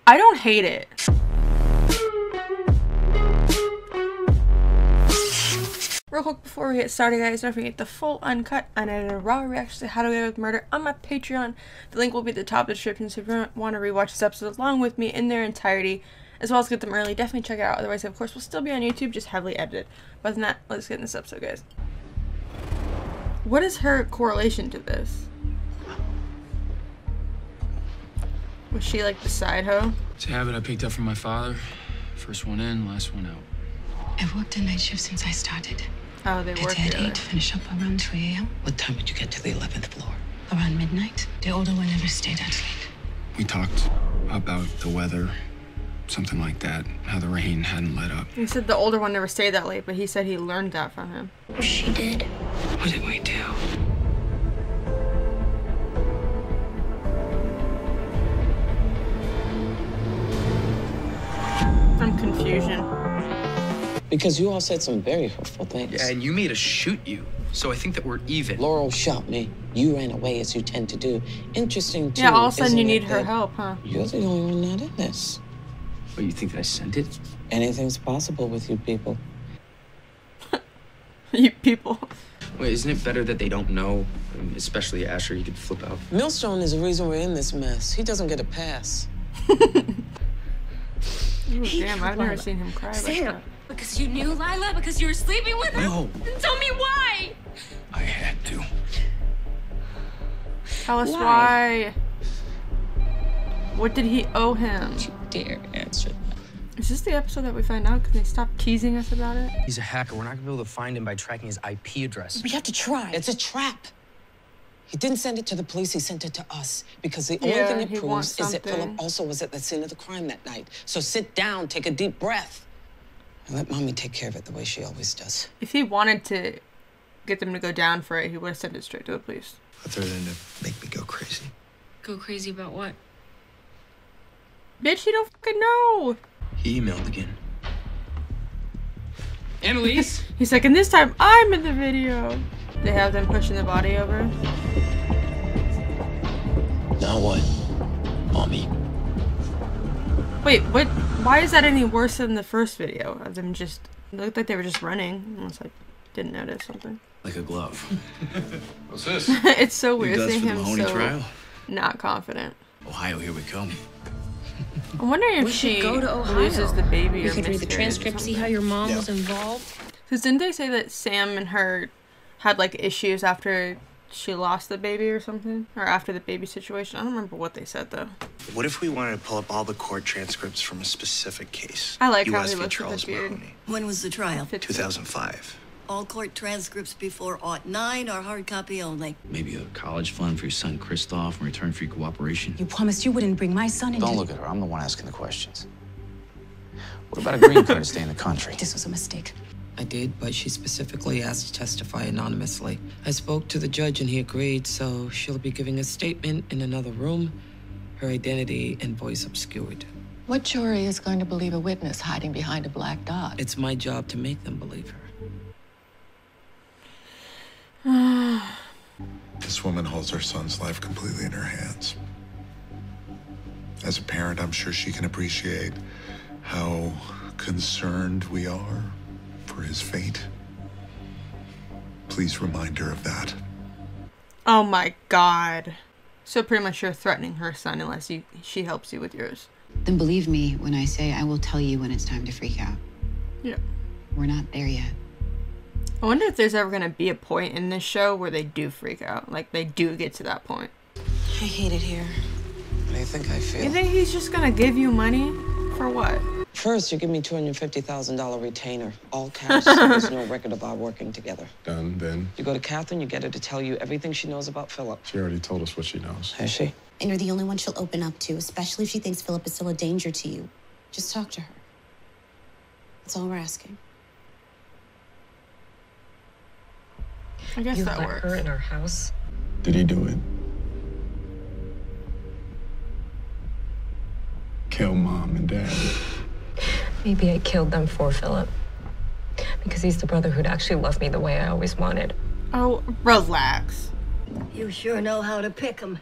I don't hate it. Real quick before we get started, guys, don't forget the full, uncut, unedited, raw reaction to How to Get Away with Murder on my Patreon. The link will be at the top of the description, so if you want to rewatch this episode along with me in their entirety, as well as get them early, definitely check it out. Otherwise, of course, we'll still be on YouTube, just heavily edited. But other than that, let's get in this episode, guys. What is her correlation to this? Was she like the side hoe? It's a habit I picked up from my father. First one in, last one out. I've worked a night shift since I started. Oh, they work at together. 8, finish up around 3 a.m. What time did you get to the 11th floor? Around midnight. The older one never stayed out late. We talked about the weather, something like that, how the rain hadn't let up. He said the older one never stayed that late, but he said he learned that from him. She did. What did we do? From confusion. Because you all said some very hurtful things. Yeah, and you made us shoot you. So I think that we're even. Laurel shot me. You ran away, as you tend to do. Interesting, too. Yeah, all of a sudden you isn't need it, her that help, huh? You're the only one not in this. What, you think that I sent it? Anything's possible with you people. You people. Wait, isn't it better that they don't know? I mean, especially Asher, you could flip out. Millstone is the reason we're in this mess. He doesn't get a pass. Ooh, damn, I've never seen him cry like that. Because you knew Lila? Because you were sleeping with her? No. Then tell me why! I had to. Tell us why. What did he owe him? You dare answer that. Is this the episode that we find out? Can they stop teasing us about it? He's a hacker. We're not gonna be able to find him by tracking his IP address. We have to try. It's a trap. He didn't send it to the police, he sent it to us. Because the only Yeah, thing it he proves wants is that Philip something. also was at the scene of the crime that night. So sit down, take a deep breath, and let Mommy take care of it the way she always does. If he wanted to get them to go down for it, he would have sent it straight to the police. I threw it in to make me go crazy. Go crazy about what? Bitch, you don't fucking know. He emailed again. Annalise? He's like, and this time I'm in the video. They have them pushing the body over. Now what, Mommy? Wait, what? Why is that any worse than the first video of them just? It looked like they were just running, unless I didn't notice something. Like a glove. What's this? It's so weird does seeing for the him Mahoney so trial? not confident. Ohio, here we come. I'm wondering if We should she go to Ohio. loses the baby We or could read the miscarries or transcript, see something. how your mom was involved. Because didn't they say that Sam and her had like issues after she lost the baby or something? Or after the baby situation? I don't remember what they said though. What if we wanted to pull up all the court transcripts from a specific case? I like how US he v. looks with Charles the beard. Mahoney, When was the trial? Fits it. 2005. All court transcripts before '09 or hard copy only. Maybe a college fund for your son, Christoph, in return for your cooperation. You promised you wouldn't bring my son into... Don't look at her. I'm the one asking the questions. What about a green card to stay in the country? This was a mistake. I did, but she specifically asked to testify anonymously. I spoke to the judge and he agreed, so she'll be giving a statement in another room, her identity and voice obscured. What jury is going to believe a witness hiding behind a black dot? It's my job to make them believe her. This woman holds her son's life completely in her hands. As a parent, I'm sure she can appreciate how concerned we are for his fate. Please remind her of that. Oh my god. So pretty much you're threatening her son unless she helps you with yours. Then believe me when I say I will tell you when it's time to freak out. Yeah. We're not there yet. I wonder if there's ever gonna be a point in this show where they do freak out. Like they do get to that point. I hate it here. What do you think I feel? You think he's just gonna give you money? For what? First, you give me $250,000 retainer, all cash, so there's no record of our working together. Done, then. You go to Catherine, you get her to tell you everything she knows about Philip. She already told us what she knows. Has she? And you're the only one she'll open up to, especially if she thinks Philip is still a danger to you. Just talk to her. That's all we're asking. I guess that let works. her in our house? Did he do it? Kill mom and dad. Maybe I killed them for Philip. Because he's the brother who'd actually love me the way I always wanted. Oh, relax. You sure know how to pick 'em.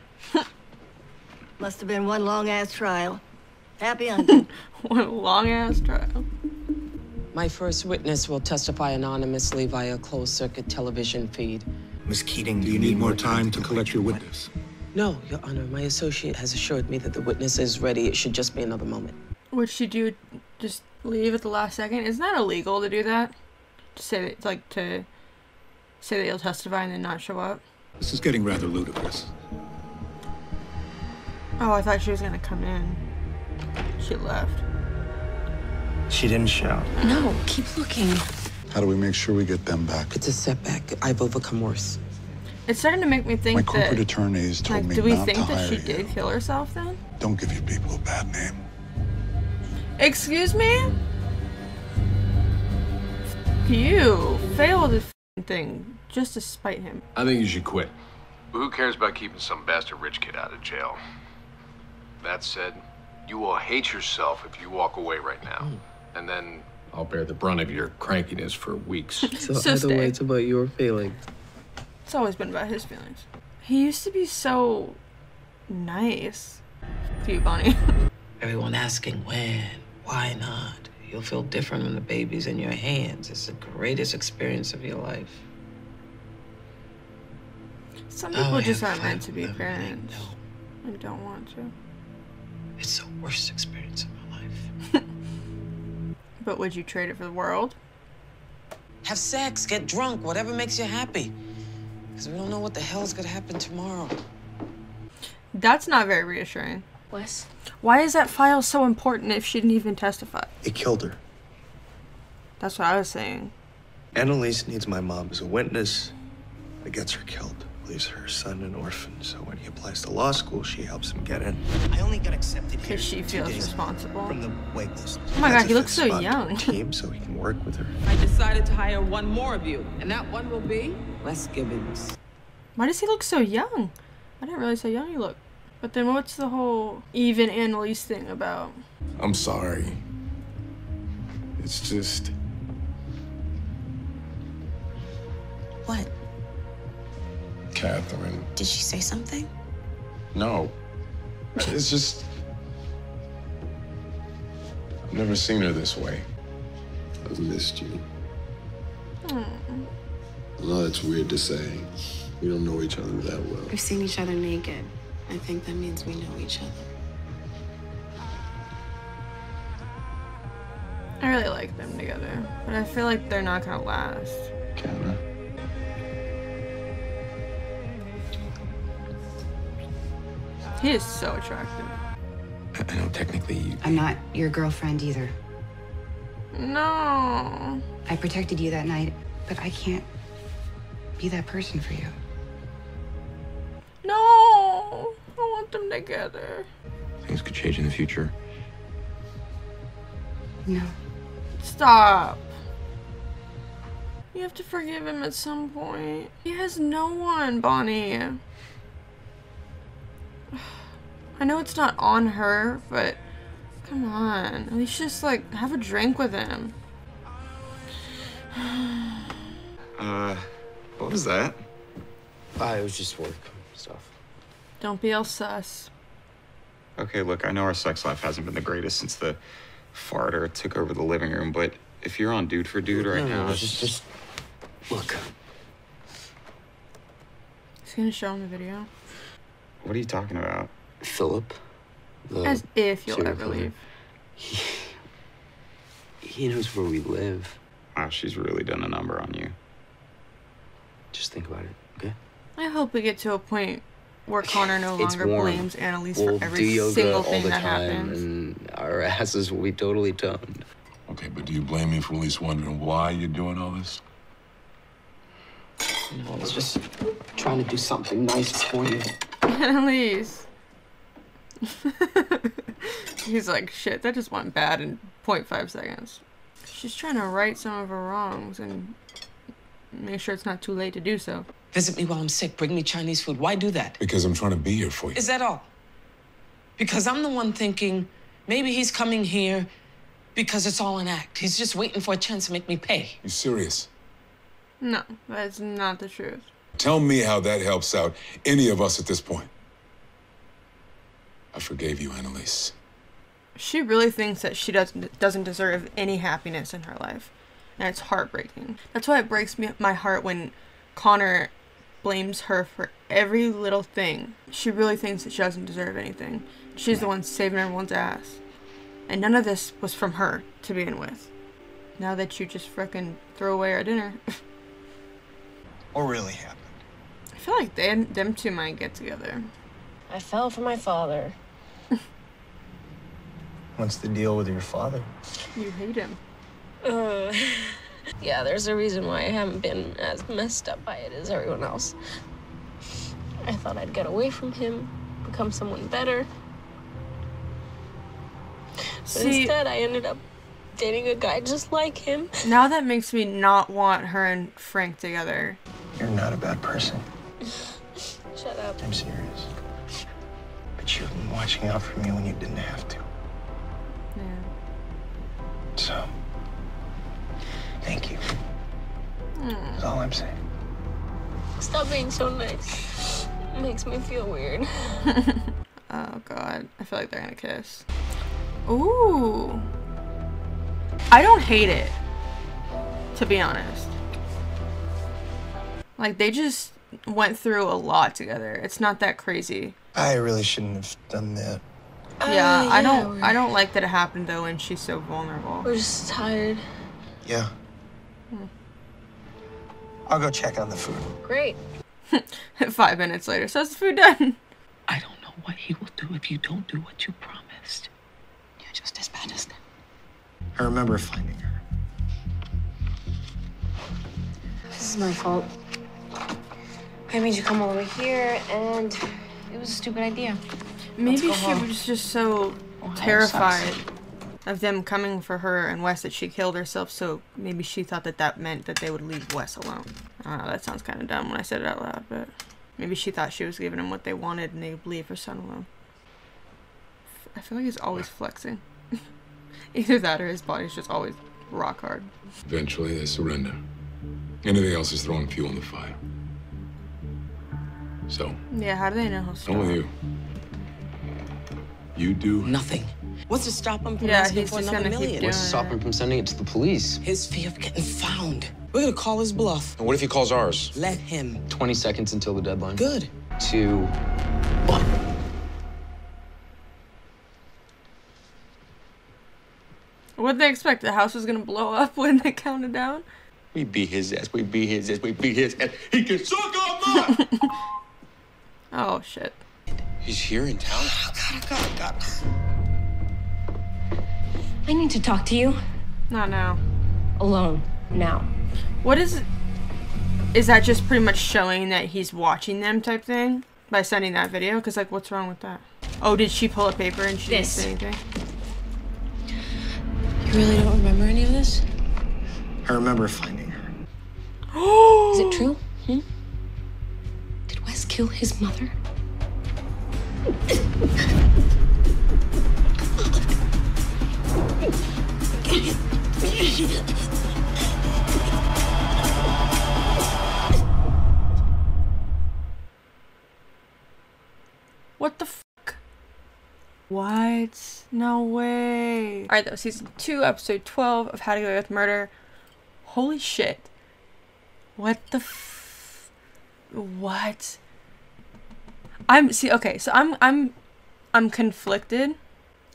Must have been one long-ass trial. Happy hunting. What a long ass trial. My first witness will testify anonymously via closed-circuit television feed. Miss Keating, Do you need more time to collect your witness? No, Your Honor. My associate has assured me that the witness is ready. It should just be another moment. Would she do just leave at the last second? Isn't that illegal to do that? To say that, like, to say that you'll testify and then not show up? This is getting rather ludicrous. Oh, I thought she was gonna come in. She left. She didn't show. No, keep looking. How do we make sure we get them back? It's a setback. I've overcome worse. It's starting to make me think My that... corporate attorneys told like, me do we not think to that hire she you. did kill herself then? Don't give your people a bad name. Excuse me? You failed the thing just to spite him. I think you should quit. But who cares about keeping some bastard rich kid out of jail? That said, you will hate yourself if you walk away right now. And then I'll bear the brunt of your crankiness for weeks. So either way, it's about your feelings. It's always been about his feelings. He used to be so nice. To you, Bonnie. Everyone asking when, why not? You'll feel different when the baby's in your hands. It's the greatest experience of your life. Some people just aren't meant to be parents. I don't want to. It's the worst experience of my life. But would you trade it for the world? Have sex, get drunk, whatever makes you happy. Because we don't know what the hell's gonna happen tomorrow. That's not very reassuring. Wes? Why is that file so important if she didn't even testify? It killed her. That's what I was saying. Annalise needs my mom as a witness. It gets her killed. Leaves her son an orphan. So when he applies to law school, she helps him get in. I only got accepted here because she feels responsible from the wait list. Oh my That's god, he a looks fit so spot young. to the team, so he can work with her. I decided to hire one more of you, and that one will be Wes Gibbons. Why does he look so young? I didn't realize how young he looked. But then what's the whole even Annalise thing about? I'm sorry. It's just... What? Catherine. Did she say something? No. It's just... I've never seen her this way. I've missed you. Mm. I know that's weird to say. We don't know each other that well. We've seen each other naked. I think that means we know each other. I really like them together, but I feel like they're not gonna last. Kinda. He is so attractive. I know technically I'm not your girlfriend either. No. I protected you that night, but I can't be that person for you. No. I want them together. things could change in the future. No. Stop. You have to forgive him at some point. He has no one, Bonnie. I know it's not on her, but come on. At least just, like, have a drink with him. What was that? It was just work stuff. Don't be all sus. Okay, look, I know our sex life hasn't been the greatest since the farter took over the living room, but if you're on dude for dude right now... just look. He's gonna show him the video. What are you talking about? Philip. As if you'll serial ever killer. leave. He knows where we live. Wow, she's really done a number on you. Just think about it, okay? I hope we get to a point where Connor no It's longer warm. blames Annalise We'll for do every yoga single all thing the that time, happens. and our asses will be totally toned. Okay, but do you blame me for at least wondering why you're doing all this? You know, I was just trying to do something nice for you. Annalise. He's like, shit, that just went bad in 0.5 seconds. She's trying to right some of her wrongs and make sure it's not too late to do so. Visit me while I'm sick. Bring me Chinese food. Why do that? Because I'm trying to be here for you. Is that all? Because I'm the one thinking maybe he's coming here because it's all an act. He's just waiting for a chance to make me pay. You serious? No, that's not the truth. Tell me how that helps out any of us at this point. I forgave you, Annalise. She really thinks that she doesn't deserve any happiness in her life. And it's heartbreaking. That's why it breaks my heart when Connor blames her for every little thing. She really thinks that she doesn't deserve anything. She's the one saving everyone's ass. And none of this was from her to begin with. Now that you just frickin' throw away our dinner. What really happened? I feel like them two might get together. I fell for my father. What's the deal with your father? You hate him. Yeah, there's a reason why I haven't been as messed up by it as everyone else. I thought I'd get away from him, become someone better. But instead, I ended up dating a guy just like him. Now that makes me not want her and Frank together. You're not a bad person. Shut up. I'm serious. But you've been watching out for me when you didn't have to. Yeah. So, thank you. That's all I'm saying. Stop being so nice. It makes me feel weird. Oh god, I feel like they're gonna kiss. Ooh. I don't hate it, to be honest. Like, they just went through a lot together. It's not that crazy. I really shouldn't have done that. Yeah, I don't like that it happened though, and she's so vulnerable. We're just tired. Yeah. I'll go check on the food. Great. 5 minutes later, so is the food done? I don't know what he will do if you don't do what you promised. You're just as bad as them. I remember finding her. This is my fault. I made you come all the way here, and it was a stupid idea. Maybe she was just so terrified of them coming for her and Wes that she killed herself, so maybe she thought that that meant that they would leave Wes alone. I don't know, that sounds kind of dumb when I said it out loud, but maybe she thought she was giving him what they wanted and they would leave her son alone. I feel like he's always flexing. Either that or his body's just always rock hard. Eventually, they surrender. Anything else is throwing fuel on the fire. So, Yeah, how do they know how I'm strong? with you. You do Nothing. What's to stop him from Yeah, asking he's for just another gonna keep million? doing What's to stop him from sending it to the police? His fear of getting found. We're gonna call his bluff. And what if he calls ours? Let him. 20 seconds until the deadline. Good. 2, 1. What'd they expect? The house was gonna blow up when they counted down? We beat his ass. We beat his ass. We beat his ass. He can suck on mine. Oh shit. He's here in town. God. I need to talk to you. Not now. Alone. Now. What is that just pretty much showing that he's watching them type thing? By sending that video? Because, like, what's wrong with that? Oh, did she pull a paper and she didn't say anything? You really don't remember any of this? I remember finding her. Is it true? Did Wes kill his mother? What the fuck? What? No way. Alright, that was season 2, episode 12 of How to Get Away with Murder. Holy shit. What the what? I'm conflicted.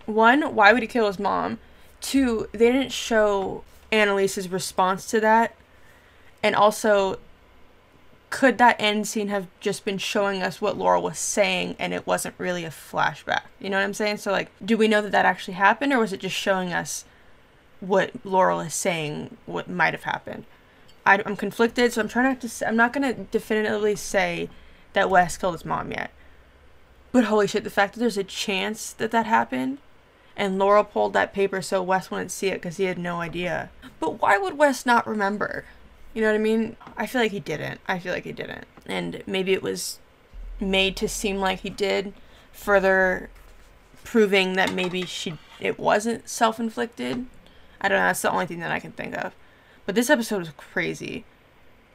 1, why would he kill his mom? 2, they didn't show Annalise's response to that. And also, could that end scene have just been showing us what Laurel was saying and it wasn't really a flashback? You know what I'm saying? So, like, do we know that that actually happened, or was it just showing us what Laurel is saying, what might have happened? I'm conflicted, so I'm not gonna definitively say that Wes killed his mom yet. But holy shit, the fact that there's a chance that that happened, and Laurel pulled that paper so Wes wouldn't see it because he had no idea. But why would Wes not remember? You know what I mean? I feel like he didn't. And maybe it was made to seem like he did, further proving that maybe it wasn't self-inflicted. I don't know, that's the only thing that I can think of. But this episode was crazy.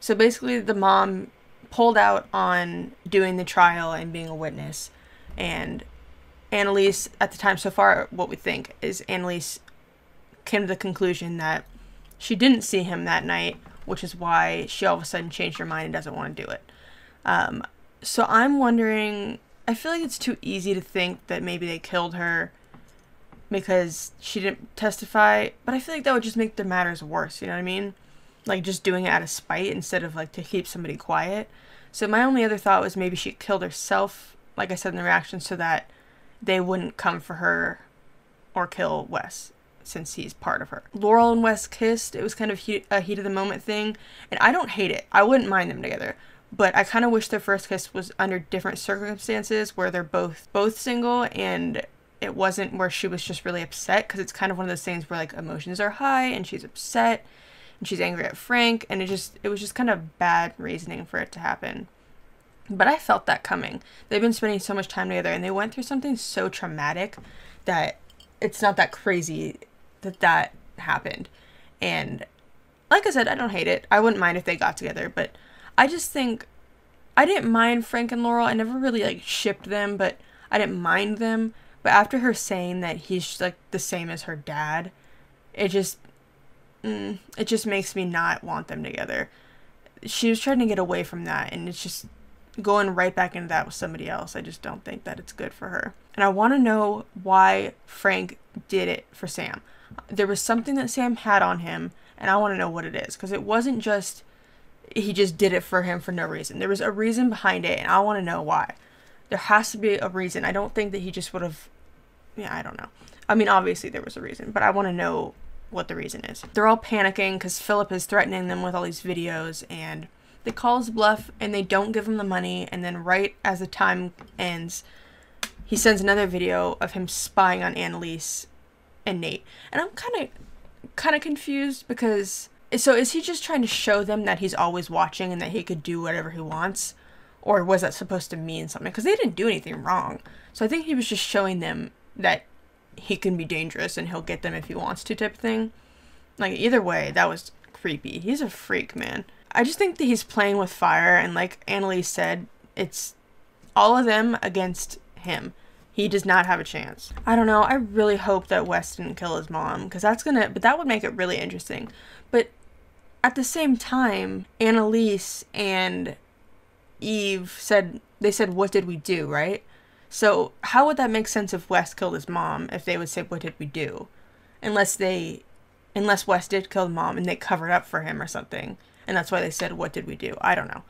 So basically the mom pulled out on doing the trial and being a witness, and Annalise, at the time so far, what we think is Annalise came to the conclusion that she didn't see him that night, which is why she all of a sudden changed her mind and doesn't want to do it. So I'm wondering, I feel like it's too easy to think that maybe they killed her because she didn't testify, but I feel like that would just make the matters worse, you know what I mean? Like, just doing it out of spite instead of, like, to keep somebody quiet. So my only other thought was maybe she killed herself, like I said in the reaction, so that they wouldn't come for her or kill Wes, since he's part of her. Laurel and Wes kissed. It was kind of a heat of the moment thing, and I don't hate it. I wouldn't mind them together, but I kind of wish their first kiss was under different circumstances where they're both single, and it wasn't where she was just really upset, because it's kind of one of those things where, like, emotions are high and she's upset and she's angry at Frank, and it was just kind of bad reasoning for it to happen. But I felt that coming. They've been spending so much time together, and they went through something so traumatic that it's not that crazy that happened. And like I said, I don't hate it. I wouldn't mind if they got together, but I just think I didn't mind Frank and Laurel. I never really, like, shipped them, but I didn't mind them. But after her saying that he's, like, the same as her dad, it just makes me not want them together. She was trying to get away from that, and it's just going right back into that with somebody else. I just don't think that it's good for her. And I want to know why Frank did it for Sam. There was something that Sam had on him, and I want to know what it is, because it wasn't just he just did it for him for no reason. There was a reason behind it, and I want to know why. There has to be a reason. I don't think that he just would have, I don't know. I mean, obviously there was a reason, but I want to know what the reason is. They're all panicking because Philip is threatening them with all these videos, and they call his bluff and they don't give him the money, and then right as the time ends, he sends another video of him spying on Annalise and Nate. And I'm kind of confused, because so is he just trying to show them that he's always watching and that he could do whatever he wants? Or was that supposed to mean something? Because they didn't do anything wrong. So I think he was just showing them that he can be dangerous and he'll get them if he wants to, type of thing. Like, either way, that was creepy. He's a freak, man. I just think that he's playing with fire, and like Annalise said, it's all of them against him. He does not have a chance. I don't know. I really hope that Wes didn't kill his mom, because but that would make it really interesting. But at the same time, Annalise and Eve said, what did we do, right? So how would that make sense if Wes killed his mom, if they would say, what did we do? Unless Wes did kill the mom and they covered up for him or something. And that's why they said, what did we do? I don't know.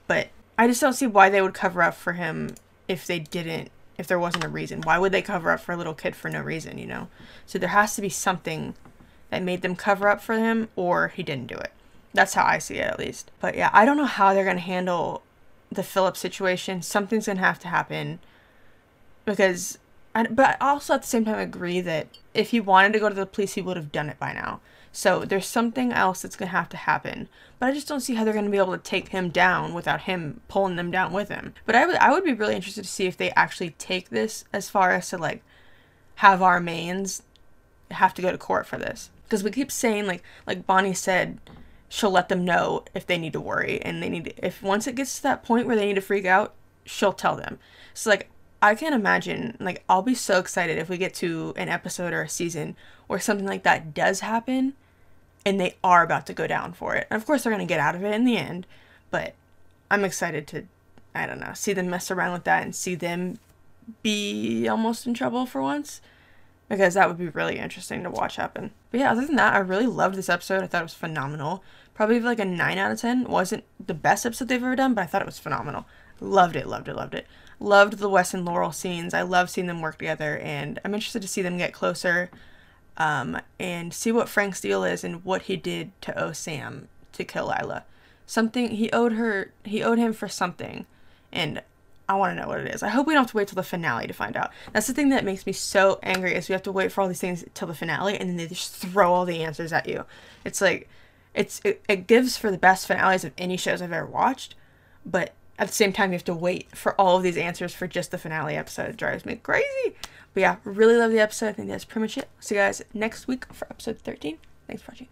But I just don't see why they would cover up for him if there wasn't a reason. Why would they cover up for a little kid for no reason, you know? So there has to be something that made them cover up for him, or he didn't do it. That's how I see it, at least. But yeah, I don't know how they're going to handle the Philip situation. Something's going to have to happen, because, but I also at the same time agree that if he wanted to go to the police, he would have done it by now. So there's something else that's going to have to happen. But I just don't see how they're going to be able to take him down without him pulling them down with him. But I would be really interested to see if they actually take this as far as to, like, have our mains have to go to court for this. Because we keep saying, like Bonnie said, she'll let them know if they need to worry. And if once it gets to that point where they need to freak out, she'll tell them. So, like, I can't imagine, like, I'll be so excited if we get to an episode or a season where something like that does happen and they are about to go down for it. And of course they're going to get out of it in the end, but I'm excited to, I don't know, see them mess around with that and see them be almost in trouble for once, because that would be really interesting to watch happen. But yeah, other than that, I really loved this episode. I thought it was phenomenal. Probably like a 9 out of 10. It wasn't the best episode they've ever done, but I thought it was phenomenal. Loved it. Loved the Wes and Laurel scenes. I love seeing them work together, and I'm interested to see them get closer, and see what Frank's deal is and what he did to owe Sam to kill Lila. Something he owed him for something, and I want to know what it is. I hope we don't have to wait till the finale to find out. That's the thing that makes me so angry, is we have to wait for all these things till the finale, and then they just throw all the answers at you. It's like, it gives for the best finales of any shows I've ever watched, but at the same time, you have to wait for all of these answers for just the finale episode. It drives me crazy. But yeah, really love the episode. I think that's pretty much it. See you guys next week for episode 13. Thanks for watching.